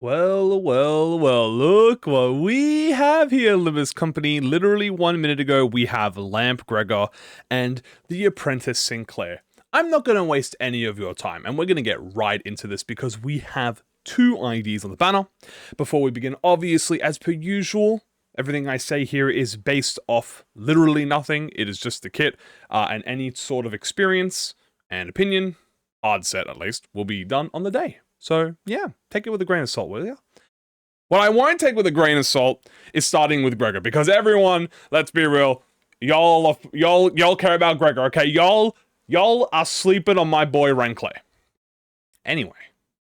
Well, look what we have here, Limbus Company. Literally 1 minute ago, we have Lamp Gregor and the Apprentice Sinclair. I'm not going to waste any of your time, and we're going to get right into this because we have two IDs on the banner. Before we begin, obviously, as per usual, everything I say here is based off literally nothing. It is just the kit, and any sort of experience and opinion, odd set at least, will be done on the day. So, yeah, take it with a grain of salt, will you? What I won't take with a grain of salt is starting with Gregor, because everyone, let's be real, y'all care about Gregor, okay? Y'all are sleeping on my boy Ranclay. Anyway,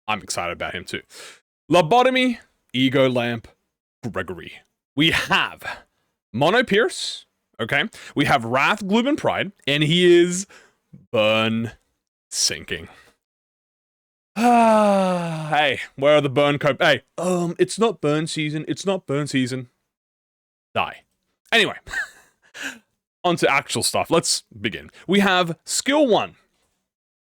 I'm excited about him too. Lobotomy, E.G.O Lamp, Gregory. We have Mono Pierce, okay? We have Wrath, Gloom, and Pride, and he is burn sinking. Hey, where are the burn cope? Hey, it's not burn season. It's not burn season. Die. Anyway, on to actual stuff. Let's begin. We have skill 1.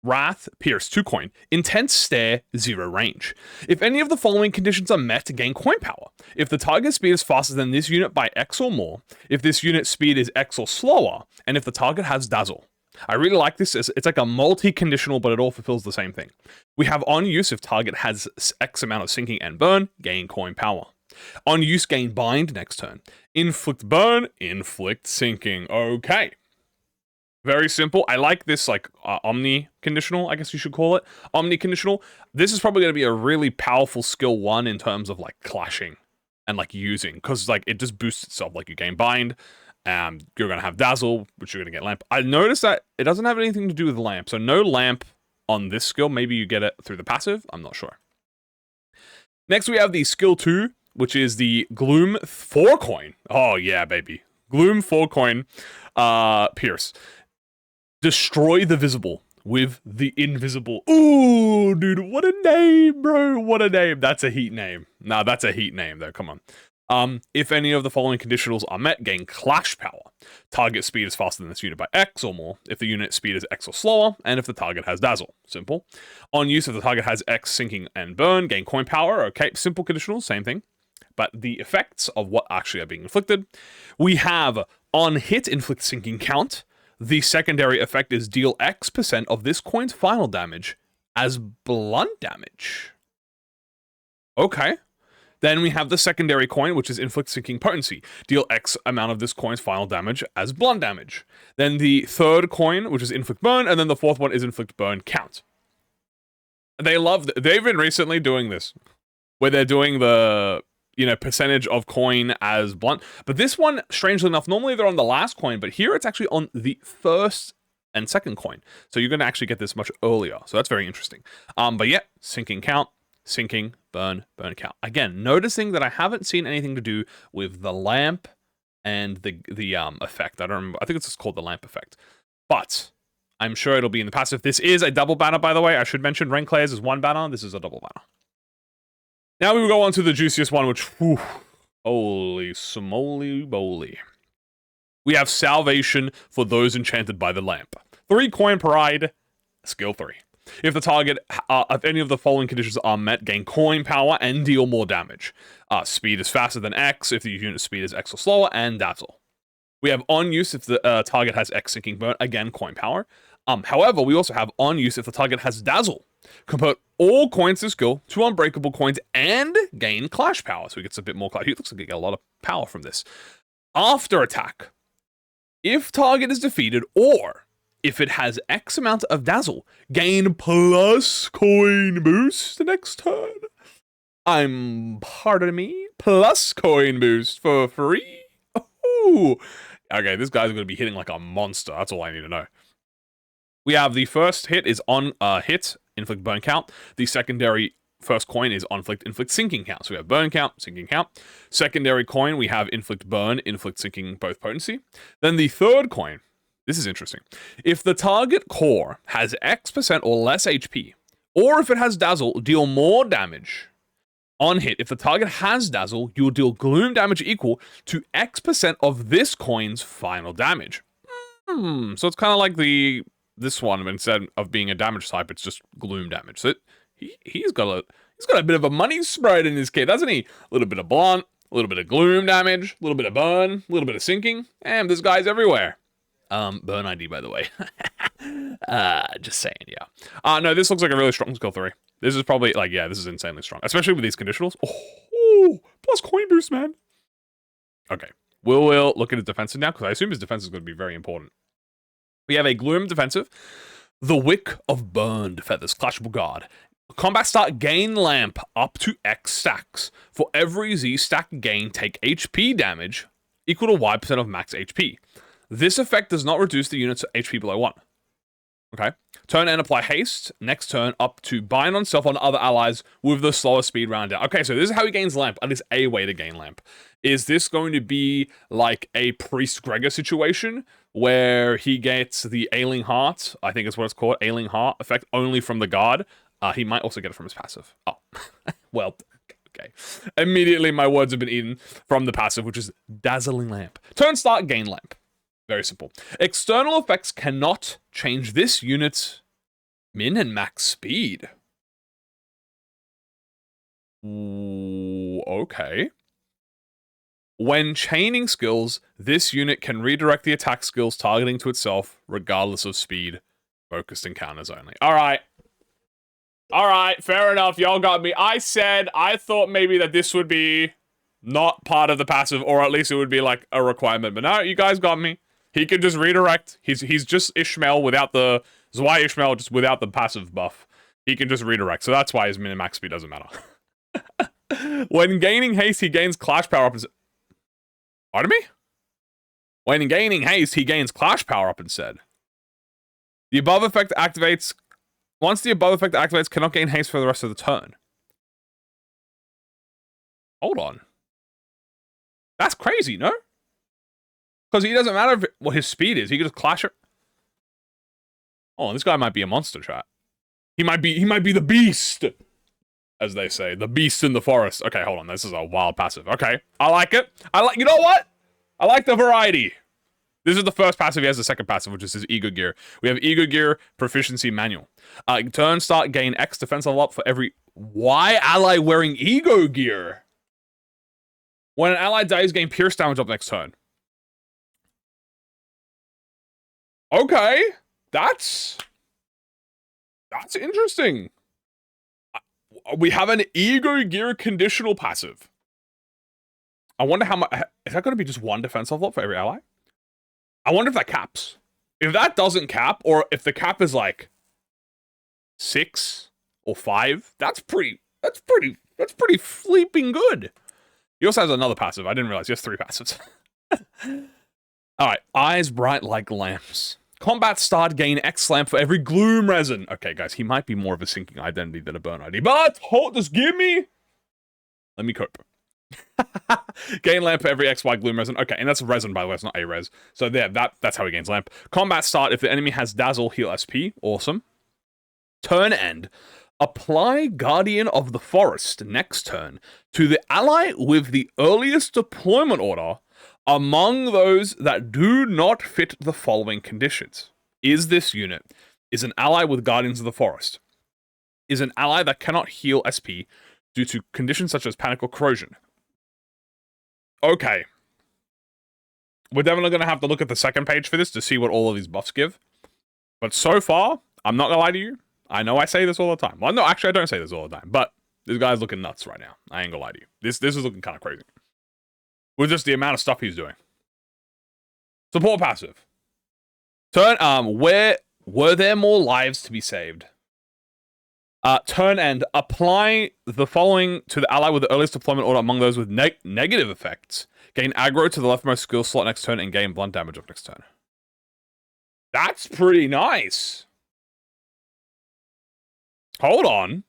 Wrath, Pierce, 2 coin. Intense Stare, 0 range. If any of the following conditions are met, gain coin power. If the target speed is faster than this unit by X or more, if this unit's speed is X or slower, and if the target has Dazzle. I really like this. It's like a multi-conditional, but it all fulfills the same thing. We have on use if target has X amount of sinking and burn, gain coin power. On use, gain bind next turn. Inflict burn, inflict sinking. Okay. Very simple. I like this, like, omni-conditional, I guess you should call it. Omni-conditional. This is probably going to be a really powerful skill 1 in terms of, like, clashing and, like, using. Because, like, it just boosts itself. Like, you gain bind. You're going to have Dazzle, which you're going to get Lamp. I noticed that it doesn't have anything to do with Lamp, so no Lamp on this skill. Maybe you get it through the passive. I'm not sure. Next, we have the skill 2, which is the Gloom 4 coin. Oh, yeah, baby. Gloom 4 coin, Pierce. Destroy the visible with the invisible. Ooh, dude, what a name, bro. What a name. That's a heat name. Nah, that's a heat name, though. Come on. If any of the following conditionals are met, gain clash power. Target speed is faster than this unit by X or more, if the unit speed is X or slower, and if the target has Dazzle. Simple. On use, if the target has X, sinking, and burn, gain coin power. Okay, simple conditionals, same thing. But the effects of what actually are being inflicted. We have on hit, inflict sinking count. The secondary effect is deal X% of this coin's final damage as blunt damage. Okay. Then we have the secondary coin, which is inflict sinking potency. Deal X amount of this coin's final damage as blunt damage. Then the third coin, which is inflict burn, and then the fourth one is inflict burn count. They've been recently doing this, where they're doing the, percentage of coin as blunt. But this one, strangely enough, normally they're on the last coin, but here it's actually on the first and second coin. So you're going to actually get this much earlier. So that's very interesting. But yeah, sinking count. Sinking, burn count. Again, noticing that I haven't seen anything to do with the lamp and the effect. I don't remember. I think it's just called the lamp effect. But I'm sure it'll be in the passive. This is a double banner, by the way. I should mention Ranclay's is 1 banner. This is a double banner. Now we will go on to the juiciest one, which, whew, holy smoly moly. We have Salvation for those enchanted by the lamp. 3 coin Pride, skill 3. If the target, if any of the following conditions are met, gain coin power and deal more damage. Speed is faster than X if the unit speed is X or slower, and Dazzle. We have on use if the target has X sinking burn, again, coin power. However, we also have on use if the target has Dazzle. Convert all coins to skill to unbreakable coins and gain clash power. So he gets a bit more clash. He looks like he get a lot of power from this. After attack, if target is defeated or if it has X amount of Dazzle, gain plus coin boost the next turn. Pardon me, plus coin boost for free. Ooh. Okay, this guy's going to be hitting like a monster. That's all I need to know. We have the first hit is on hit, inflict burn count. The secondary first coin is on inflict sinking count. So we have burn count, sinking count. Secondary coin, we have inflict burn, inflict sinking, both potency. Then the third coin, this is interesting. If the target core has X% or less HP, or if it has Dazzle, deal more damage. On hit, if the target has Dazzle, you'll deal gloom damage equal to X% of this coin's final damage. So it's kind of like this one, but instead of being a damage type, it's just gloom damage. So he's got He's got a bit of a money spread in his kit, doesn't he? A little bit of blunt, a little bit of gloom damage, a little bit of burn, a little bit of sinking, and this guy's everywhere. Burn ID, by the way. Just saying, yeah. No, this looks like a really strong skill 3. This is probably, like, yeah, this is insanely strong. Especially with these conditionals. Oh, plus coin boost, man. Okay. We'll look at his defensive now, because I assume his defense is going to be very important. We have a Gloom defensive. The Wick of Burned Feathers. Clashable Guard. Combat start, gain lamp up to X stacks. For every Z stack gain, take HP damage equal to Y% of max HP. This effect does not reduce the unit's HP below 1. Okay. Turn and apply haste. Next turn up to bind on self on other allies with the slower speed round down. Okay, so this is how he gains lamp. At least a way to gain lamp. Is this going to be like a Priest Gregor situation where he gets the Ailing Heart? I think is what it's called. Ailing Heart effect only from the guard. He might also get it from his passive. Oh, well, okay. Immediately my words have been eaten from the passive, which is Dazzling Lamp. Turn start, gain lamp. Very simple. External effects cannot change this unit's min and max speed. Ooh, okay. When chaining skills, this unit can redirect the attack skills targeting to itself, regardless of speed. Focused encounters only. Alright. Alright, fair enough. Y'all got me. I thought maybe that this would be not part of the passive, or at least it would be like a requirement. But no, you guys got me. He can just redirect. He's just Ishmael without the... Zwei Ishmael just without the passive buff. He can just redirect. So that's why his min and max speed doesn't matter. When gaining haste, he gains clash power up. Pardon me? When gaining haste, he gains clash power up instead. The above effect activates... Once the above effect activates, cannot gain haste for the rest of the turn. Hold on. That's crazy, no? Because he doesn't matter what his speed is. He can just clash it. Oh, this guy might be a monster, chat. He might be the beast, as they say. The beast in the forest. Okay, hold on. This is a wild passive. Okay, I like it. You know what? I like the variety. This is the first passive. He has the second passive, which is his E.G.O gear. We have E.G.O gear proficiency manual. Turn start, gain X defense level up for every Y ally wearing E.G.O gear. When an ally dies, gain pierce damage up next turn. Okay, that's interesting. We have an E.G.O gear conditional passive. I wonder how much... Is that going to be just 1 defense level up for every ally? I wonder if that caps. If that doesn't cap, or if the cap is like 6 or 5, that's pretty flipping good. He also has another passive. I didn't realize he has 3 passives. Alright, eyes bright like lamps. Combat start, gain X lamp for every gloom resin. Okay, guys, he might be more of a sinking identity than a burn ID, but hold, just give me. Let me cope. Gain lamp for every XY gloom resin. Okay, and that's resin, by the way, it's not a res. So there, that's how he gains lamp. Combat start, if the enemy has dazzle, heal SP. Awesome. Turn end. Apply Guardian of the Forest next turn to the ally with the earliest deployment order among those that do not fit the following conditions. Is this unit is an ally with Guardians of the Forest? Is an ally that cannot heal SP due to conditions such as panic or corrosion? Okay. We're definitely going to have to look at the second page for this to see what all of these buffs give. But so far, I'm not going to lie to you. I know I say this all the time. Well, no, actually, I don't say this all the time. But this guy's looking nuts right now. I ain't going to lie to you. This is looking kind of crazy. With just the amount of stuff he's doing. Support passive. Turn, were there more lives to be saved? Turn end. Apply the following to the ally with the earliest deployment order among those with negative effects. Gain aggro to the leftmost skill slot next turn and gain blunt damage up next turn. That's pretty nice. Hold on.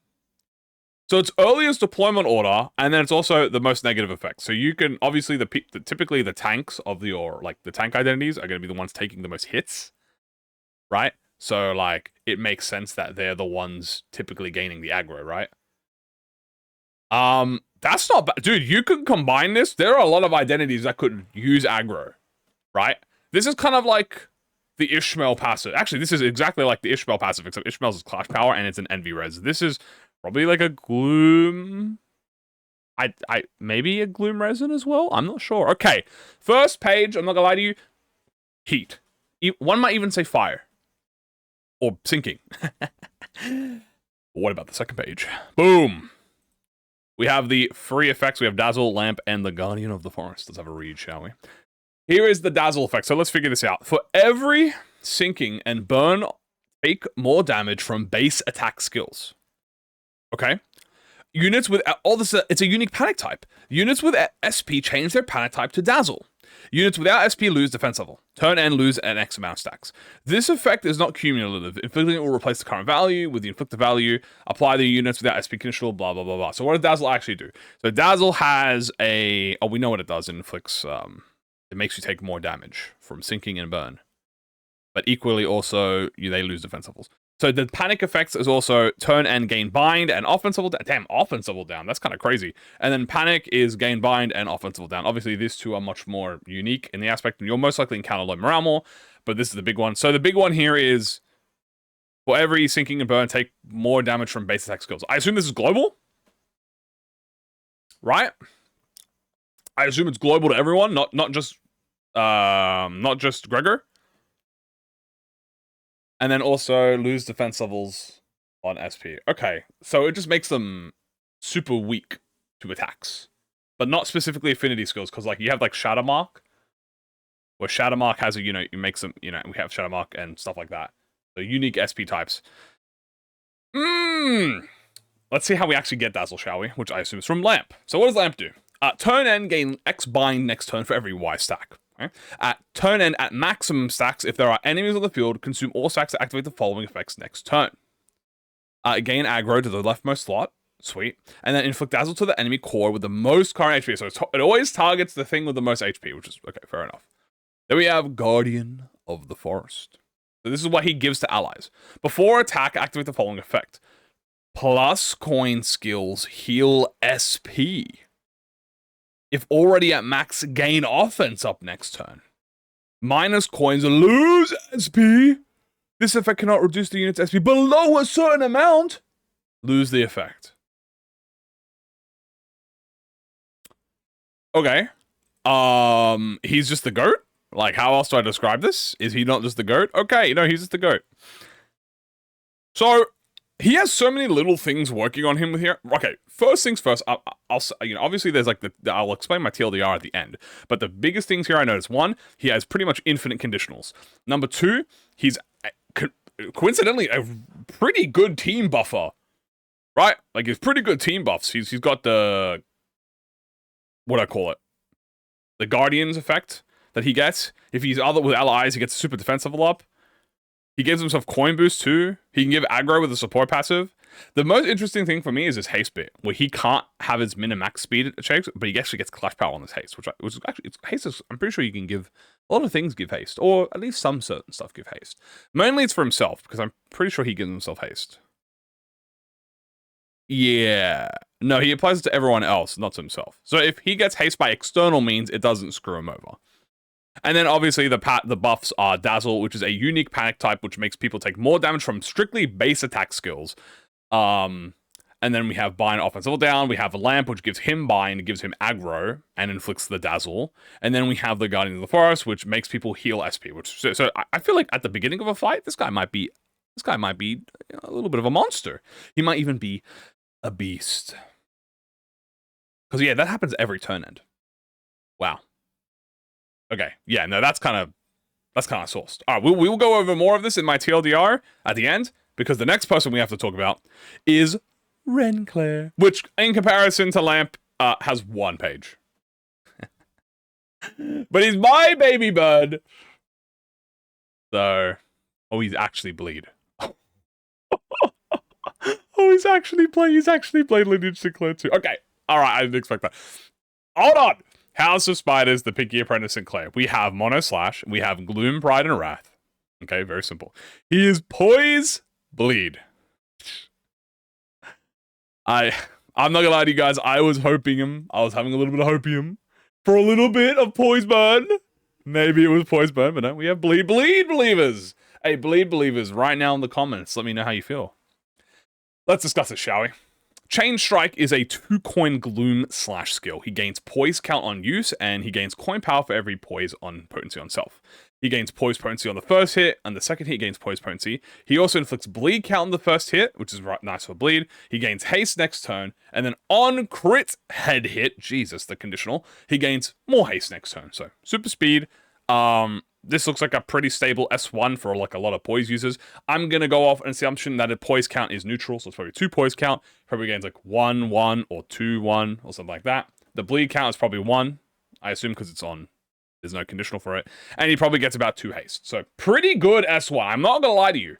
So it's earliest deployment order, and then it's also the most negative effects. So you can, obviously, typically the tanks of your, like, the tank identities are going to be the ones taking the most hits, right? So, like, it makes sense that they're the ones typically gaining the aggro, right? That's not bad. Dude, you can combine this. There are a lot of identities that could use aggro, right? This is kind of like the Ishmael passive. Actually, this is exactly like the Ishmael passive, except Ishmael's is clash power, and it's an envy res. This is Probably like a gloom. Maybe a gloom resin as well. I'm not sure. Okay, first page. I'm not gonna lie to you. Heat. One might even say fire or sinking. What about the second page? Boom. We have the free effects. We have Dazzle, Lamp, and the Guardian of the Forest. Let's have a read, shall we? Here is the Dazzle effect. So let's figure this out. For every sinking and burn, take more damage from base attack skills. Okay? Units with it's a unique panic type. Units with SP change their panic type to Dazzle. Units without SP lose defense level. Turn end lose an X amount of stacks. This effect is not cumulative. Inflicting it will replace the current value with the inflicted value. Apply the units without SP conditional, blah, blah, blah, blah. So what does Dazzle actually do? So Dazzle has a... Oh, we know what it does. It inflicts... it makes you take more damage from sinking and burn. But equally also, they lose defense levels. So the panic effects is also turn and gain bind and offense level down. Damn, offense level down. That's kind of crazy. And then panic is gain bind and offense level down. Obviously, these two are much more unique in the aspect, and you'll most likely encounter low morale more, but this is the big one. So the big one here is for every sinking and burn, take more damage from base attack skills. I assume this is global, right? I assume it's global to everyone, not just Gregor. And then also lose defense levels on SP. Okay, so it just makes them super weak to attacks. But not specifically affinity skills, because like you have like Shadow Mark, where Shadow Mark has a, it makes them, we have Shadow Mark and stuff like that. So unique SP types. Let's see how we actually get Dazzle, shall we? Which I assume is from Lamp. So what does Lamp do? Turn end, gain X bind next turn for every Y stack. Okay? At turn end, at maximum stacks, if there are enemies on the field, consume all stacks to activate the following effects next turn. Gain aggro to the leftmost slot. Sweet. And then inflict Dazzle to the enemy core with the most current HP. So it always targets the thing with the most HP, which is, okay, fair enough. Then we have Guardian of the Forest. So this is what he gives to allies. Before attack, activate the following effect. Plus coin skills heal SP. If already at max, gain offense up next turn. Minus coins lose SP. This effect cannot reduce the unit's SP below a certain amount. Lose the effect. Okay. He's just the GOAT? Like, how else do I describe this? Is he not just the GOAT? Okay, no, he's just the GOAT. So, he has so many little things working on him here. Okay, first things first, I'll obviously there's like I'll explain my TLDR at the end, but the biggest things here I noticed, one, he has pretty much infinite conditionals. Number two, he's coincidentally a pretty good team buffer, right? Like, he's pretty good team buffs. He's got the, what do I call it? The Guardians effect that he gets. If he's with allies, he gets a super defense level up. He gives himself coin boost too. He can give aggro with a support passive. The most interesting thing for me is his haste bit, where he can't have his min and max speed shakes, but he actually gets clash power on his haste, which is actually, haste is, I'm pretty sure you can give, a lot of things give haste, or at least some certain stuff give haste. Mainly it's for himself, because I'm pretty sure he gives himself haste. Yeah. No, he applies it to everyone else, not to himself. So if he gets haste by external means, it doesn't screw him over. And then obviously the buffs are Dazzle, which is a unique panic type, which makes people take more damage from strictly base attack skills. And then we have Bind offense level down. We have a Lamp, which gives him Bind, gives him aggro, and inflicts the Dazzle. And then we have the Guardian of the Forest, which makes people heal SP. Which so I feel like at the beginning of a fight, this guy might be a little bit of a monster. He might even be a beast. Because yeah, that happens every turn end. Wow. Okay, yeah, no, that's kind of sourced. All right, we will go over more of this in my TLDR at the end, because the next person we have to talk about is Renclair, which, in comparison to Lamp, has one page. But he's my baby bird. So, oh, he's actually bleed. Oh, he's actually played Lineage Sinclair too. Okay, all right, I didn't expect that. Hold on. House of Spiders, the picky Apprentice Sinclair. We have Mono Slash. We have Gloom, Pride, and Wrath. Okay, very simple. He is Poise, Bleed. I'm not gonna lie to you guys. I was hoping him. I was having a little bit of hopium for a little bit of Poise Burn. Maybe it was Poise Burn, but no, we have Bleed Believers. Hey, Bleed Believers, right now in the comments, let me know how you feel. Let's discuss it, shall we? Chain Strike is a 2-coin gloom slash skill. He gains poise count on use, and he gains coin power for every poise on potency on self. He gains poise potency on the first hit, and the second hit he gains poise potency. He also inflicts bleed count on the first hit, which is nice for bleed. He gains haste next turn, and then on crit head hit, Jesus, the conditional, he gains more haste next turn. So super speed. This looks like a pretty stable S1 for like a lot of poise users. I'm gonna go off an assumption that a poise count is neutral, so it's probably 2 poise count. Probably gains like 1, 1, or 2, 1, or something like that. The bleed count is probably 1, I assume, because it's on. There's no conditional for it. And he probably gets about 2 haste. So pretty good S1. I'm not going to lie to you.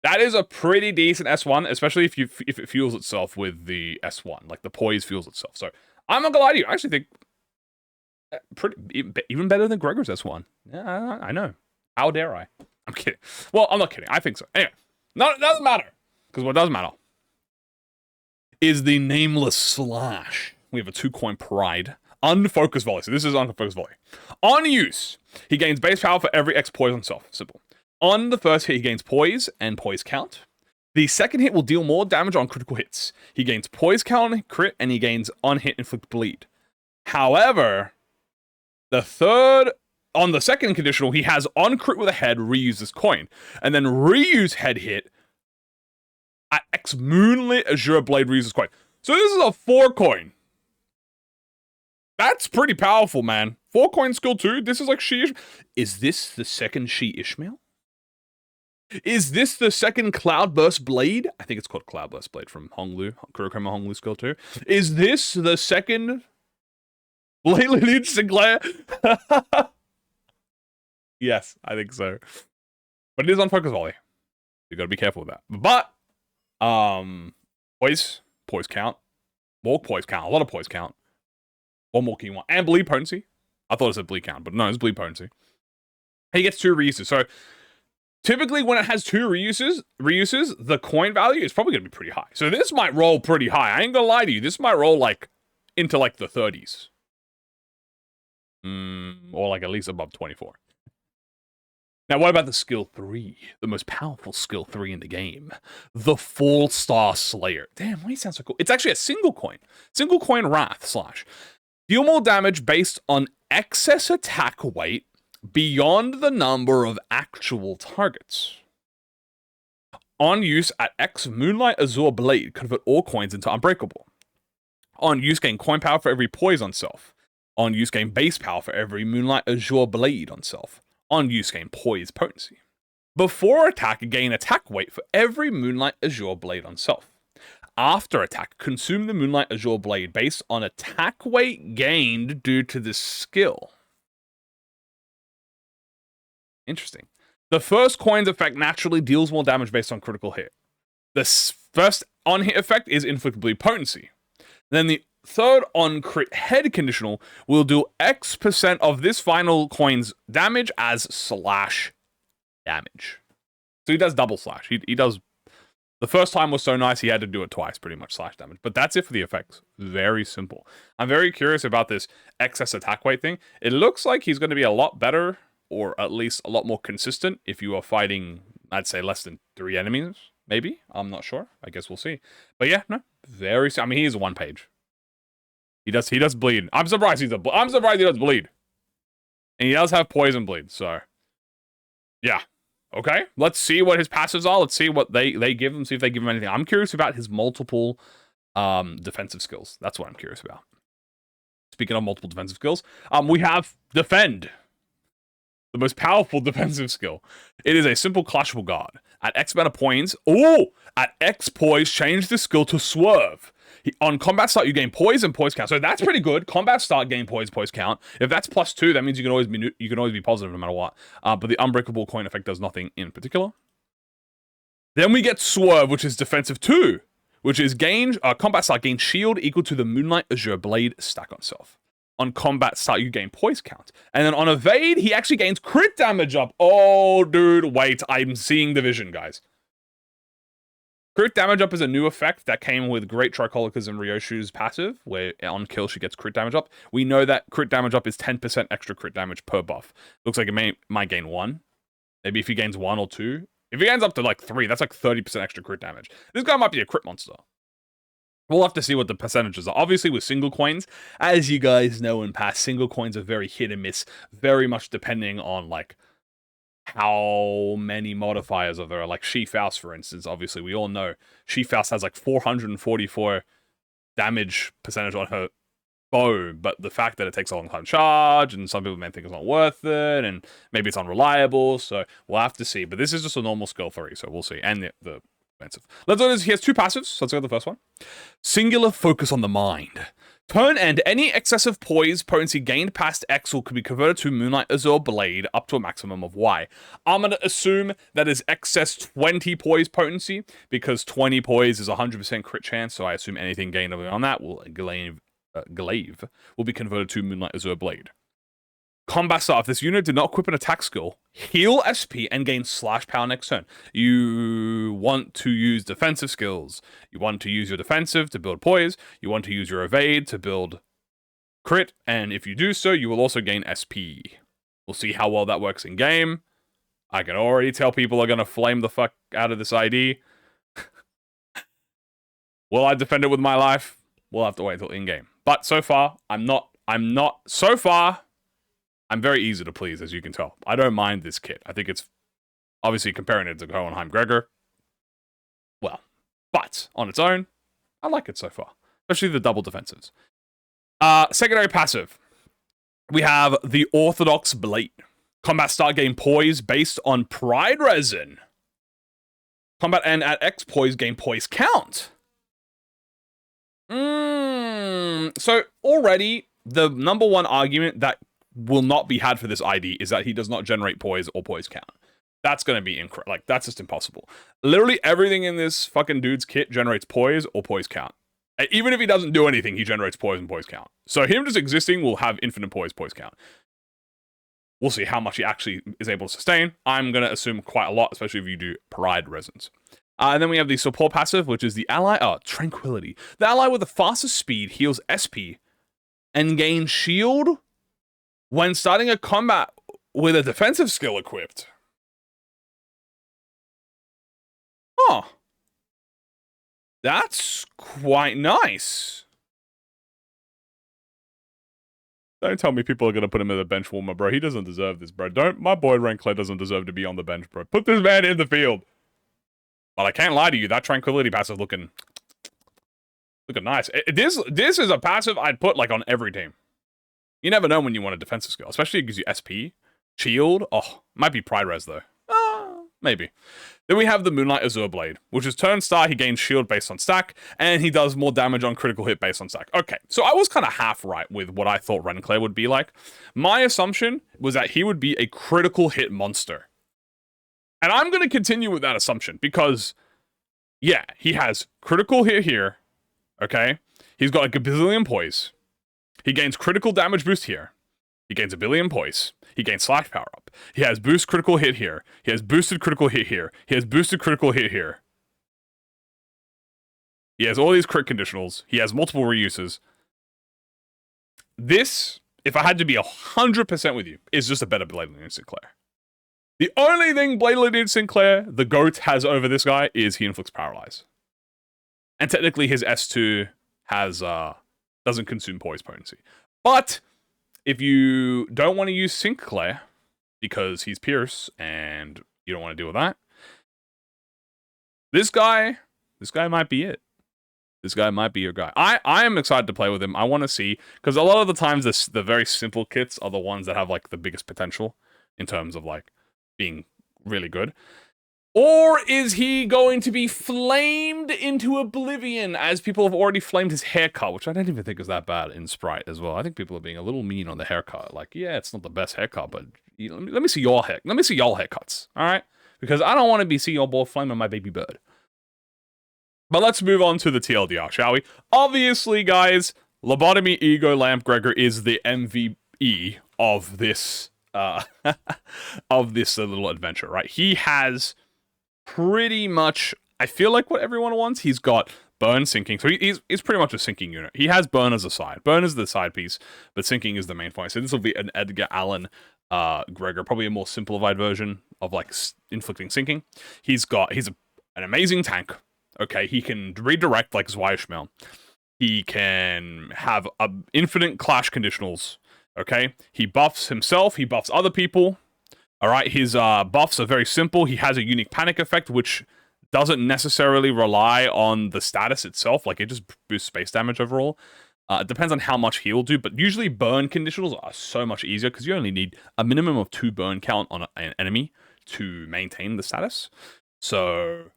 That is a pretty decent S1, especially if it fuels itself with the S1. Like the poise fuels itself. So I'm not going to lie to you. I actually think even better than Gregor's S1. Yeah, I know. How dare I? I'm kidding. Well, I'm not kidding. I think so. Anyway, it doesn't matter. Because what does matter is the nameless slash. We have a 2-coin pride. Unfocused volley. So this is unfocused volley. On use, he gains base power for every X poise on self. Simple. On the first hit, he gains poise and poise count. The second hit will deal more damage on critical hits. He gains poise count on crit, and he gains on hit inflict bleed. However, on the second conditional, he has on crit with a head, reuse this coin. And then reuse head hit at X Moonlit Azure Blade reuse this coin. So this is a 4-coin. That's pretty powerful, man. 4-coin skill 2. This is like She. Is this the second She Ishmael? Is this the second Cloudburst Blade? I think it's called Cloudburst Blade from Honglu. Kurokoma Honglu skill 2. Is this the second Apprentice Sinclair? Yes, I think so. But it is on focus volley. You gotta be careful with that. But poise count. More poise count. A lot of poise count. One more key one. And bleed potency. I thought it said bleed count, but no, it's bleed potency. He gets 2 reuses. So typically when it has 2 reuses, the coin value is probably going to be pretty high. So this might roll pretty high. I ain't going to lie to you. This might roll like into like the 30s. Or like at least above 24. Now, what about the skill 3? The most powerful skill 3 in the game. The Full Star Slayer. Damn, why it sounds so cool. It's actually a single coin. Single coin Wrath slash. Deal more damage based on excess attack weight beyond the number of actual targets. On use at X Moonlight Azure Blade, convert all coins into unbreakable. On use, gain coin power for every poise on self. On use, gain base power for every Moonlight Azure Blade on self. On use, gain poise potency. Before attack, gain attack weight for every Moonlight Azure Blade on self. After attack, consume the Moonlight Azure Blade based on attack weight gained due to this skill. Interesting. The first coin's effect naturally deals more damage based on critical hit. The first on-hit effect is inflict bleed potency. Then the third on crit head conditional will do X% of this final coin's damage as slash damage. So he does double slash. He does. The first time was so nice, he had to do it twice, pretty much, slash damage. But that's it for the effects. Very simple. I'm very curious about this excess attack weight thing. It looks like he's going to be a lot better, or at least a lot more consistent, if you are fighting, I'd say, less than 3 enemies, maybe? I'm not sure. I guess we'll see. But yeah, no, I mean, he is 1 page. He does bleed. I'm surprised he does bleed. And he does have poison bleed, so. Yeah. Okay, let's see what his passives are. Let's see what they give him, see if they give him anything. I'm curious about his multiple defensive skills. That's what I'm curious about. Speaking of multiple defensive skills, we have Defend. The most powerful defensive skill. It is a simple clashable guard. At X amount of points, at X poise, change the skill to Swerve. On combat start, you gain poise and poise count. So that's pretty good. Combat start, gain poise count. If that's +2, that means you can always be positive no matter what. But the unbreakable coin effect does nothing in particular. Then we get Swerve, which is defensive 2, which is combat start, gain shield equal to the Moonlight Azure Blade stack on self. On combat start, you gain poise count. And then on evade, he actually gains crit damage up. Oh, dude, wait. I'm seeing the vision, guys. Crit damage up is a new effect that came with Great Tricolica's and Ryoshu's passive, where on kill she gets crit damage up. We know that crit damage up is 10% extra crit damage per buff. Looks like it might gain 1. Maybe if he gains 1 or 2. If he gains up to like 3, that's like 30% extra crit damage. This guy might be a crit monster. We'll have to see what the percentages are. Obviously, with single coins, as you guys know in past, single coins are very hit and miss, very much depending on, like, how many modifiers are there. Like, She-Faust, for instance, obviously, we all know She-Faust has, like, 444 damage percentage on her bow, but the fact that it takes a long time to charge, and some people may think it's not worth it, and maybe it's unreliable, so we'll have to see. But this is just a normal skill 3, so we'll see. And the expensive. Let's do this. He has 2 passives, so let's go to the first one. Singular focus on the mind. Turn end, any excessive poise potency gained past X will be converted to Moonlight Azure Blade up to a maximum of Y. I'm going to assume that is excess 20 poise potency, because 20 poise is 100% crit chance, so I assume anything gained on that will glaive will be converted to Moonlight Azure Blade. Combat start. If this unit did not equip an attack skill, heal SP and gain slash power next turn. You want to use defensive skills. You want to use your defensive to build poise. You want to use your evade to build crit. And if you do so, you will also gain SP. We'll see how well that works in game. I can already tell people are going to flame the fuck out of this ID. Will I defend it with my life? We'll have to wait until in-game. But so far, I'm very easy to please, as you can tell. I don't mind this kit. I think it's, obviously comparing it to Hohenheim Gregor, well, but on its own, I like it so far. Especially the double defensives. Secondary passive. We have the Orthodox Blade. Combat start gain poise based on Pride Resin. Combat end at X poise gain poise count. So already, the number one argument that will not be had for this ID is that he does not generate poise or poise count. That's going to be incorrect. Like, that's just impossible. Literally everything in this fucking dude's kit generates poise or poise count. Even if he doesn't do anything, he generates poise and poise count. So him just existing will have infinite poise count. We'll see how much he actually is able to sustain. I'm going to assume quite a lot, especially if you do Pride Resins. And then we have the support passive, which is the ally, Tranquility. The ally with the fastest speed heals SP and gains shield when starting a combat with a defensive skill equipped. Oh. That's quite nice. Don't tell me people are going to put him in the bench warmer, bro. He doesn't deserve this, bro. My boy Rankler doesn't deserve to be on the bench, bro. Put this man in the field. But I can't lie to you, that Tranquility passive looking nice. This is a passive I'd put, like, on every team. You never know when you want a defensive skill, especially it gives you SP, shield. Oh, might be Pride Res, though. Maybe. Then we have the Moonlight Azure Blade, which is turn star, he gains shield based on stack, and he does more damage on critical hit based on stack. Okay, so I was kind of half right with what I thought Renclair would be like. My assumption was that he would be a critical hit monster. And I'm going to continue with that assumption, because, yeah, he has critical hit here, okay? He's got like a bazillion poise. He gains critical damage boost here. He gains a billion poise. He gains slash power up. He has boost critical hit here. He has boosted critical hit here. He has boosted critical hit here. He has all these crit conditionals. He has multiple reuses. This, if I had to be 100% with you, is just a better Blade Lineage Sinclair. The only thing Blade Lineage Sinclair, the GOAT, has over this guy is he inflicts Paralyze. And technically his S2 has, doesn't consume poise potency. But if you don't want to use Sinclair, because he's Pierce, and you don't want to deal with that, this guy might be it. This guy might be your guy. I am excited to play with him. I want to see, because a lot of the times the very simple kits are the ones that have, like, the biggest potential in terms of, like, being really good. Or is he going to be flamed into oblivion, as people have already flamed his haircut, which I don't even think is that bad in Sprite as well. I think people are being a little mean on the haircut. Like, yeah, it's not the best haircut, but let me see your hair. Let me see y'all haircuts, all right? Because I don't want to see your boy flaming my baby bird. But let's move on to the TLDR, shall we? Obviously, guys, Lobotomy E.G.O Lamp Gregor is the MVP of this little adventure, right? He has pretty much, I feel like, what everyone wants. He's got burn, sinking, so he's pretty much a sinking unit. He has burn as a side. Burn is the side piece, but sinking is the main point. So this will be an Edgar Allan Gregor, probably a more simplified version of, like, inflicting sinking. He's an amazing tank. Okay, he can redirect like Zweishmael. He can have infinite clash conditionals. Okay, he buffs himself. He buffs other people. All right, his buffs are very simple. He has a unique panic effect, which doesn't necessarily rely on the status itself. Like, it just boosts space damage overall. It depends on how much he'll do, but usually burn conditionals are so much easier because you only need a minimum of 2 burn count on an enemy to maintain the status. So,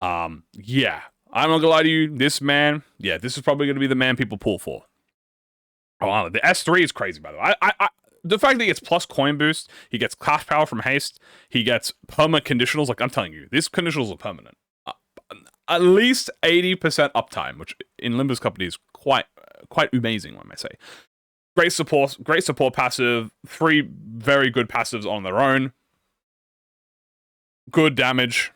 yeah, I'm not gonna lie to you. This man, yeah, this is probably gonna be the man people pull for. Oh, the S3 is crazy, by the way. The fact that he gets plus coin boost, he gets clash power from haste, he gets perma conditionals. Like, I'm telling you, these conditionals are permanent. At least 80% uptime, which in Limbus company is quite amazing, one may say. Great support passive, 3 very good passives on their own. Good damage,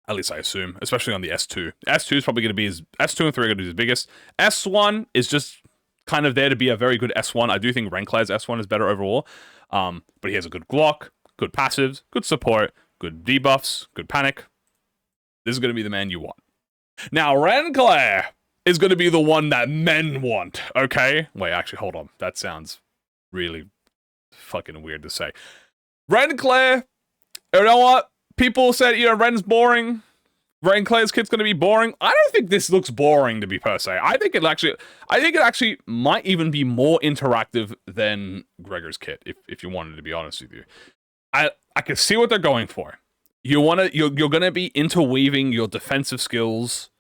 at least I assume, especially on the S2. S2 is probably going to be S2 and 3 are going to be his biggest. S1 is just kind of there to be a very good S1. I do think Renclair's S1 is better overall, but he has a good Glock, good passives, good support, good debuffs, good panic. This is going to be the man you want. Now, Renclair is going to be the one that men want, okay? Wait, actually, hold on. That sounds really fucking weird to say. Renclair, you know what? People said, Ren's boring. Renclair's kit's going to be boring. I don't think this looks boring, to be per se. I think it actually might even be more interactive than Gregor's kit, if you wanted to be honest with you. I can see what they're going for. You're gonna be interweaving your defensive skills,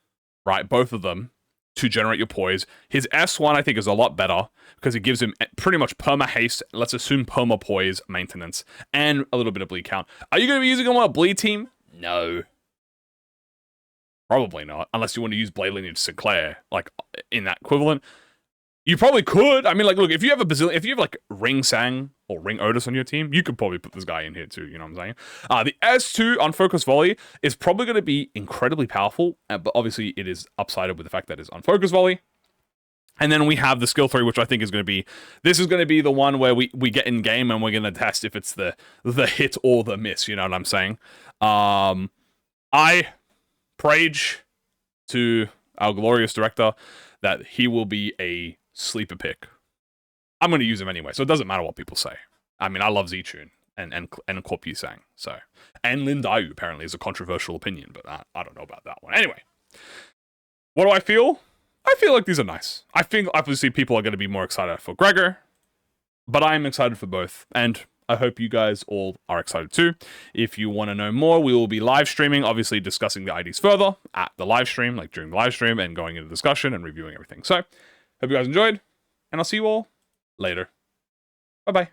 right? Both of them to generate your poise. His S1 I think is a lot better because it gives him pretty much perma haste. Let's assume perma poise maintenance and a little bit of bleed count. Are you gonna be using him on a bleed team? No, probably not. Unless you want to use Blade Lineage Sinclair, like in that equivalent. You probably could. I mean, like, look, if you have like Ring Sang or Ring Otis on your team, you could probably put this guy in here too, you know what I'm saying? The S2 Unfocused Volley is probably going to be incredibly powerful, but obviously it is upsided with the fact that it's Unfocused Volley. And then we have the Skill 3, which I think is going to be, this is going to be the one where we get in game and we're going to test if it's the hit or the miss, you know what I'm saying? I prage to our glorious director that he will be a sleeper pick. I'm going to use him anyway, so it doesn't matter what people say. I mean, I love Z-Tune and Corp Sang, so. And Lin Dayu apparently is a controversial opinion, but I don't know about that one. Anyway, what do I feel? I feel like these are nice. I think obviously people are going to be more excited for Gregor, but I am excited for both, and I hope you guys all are excited too. If you want to know more, we will be live streaming, obviously discussing the IDs further at the live stream, like during the live stream, and going into discussion and reviewing everything. So, hope you guys enjoyed, and I'll see you all later. Bye-bye.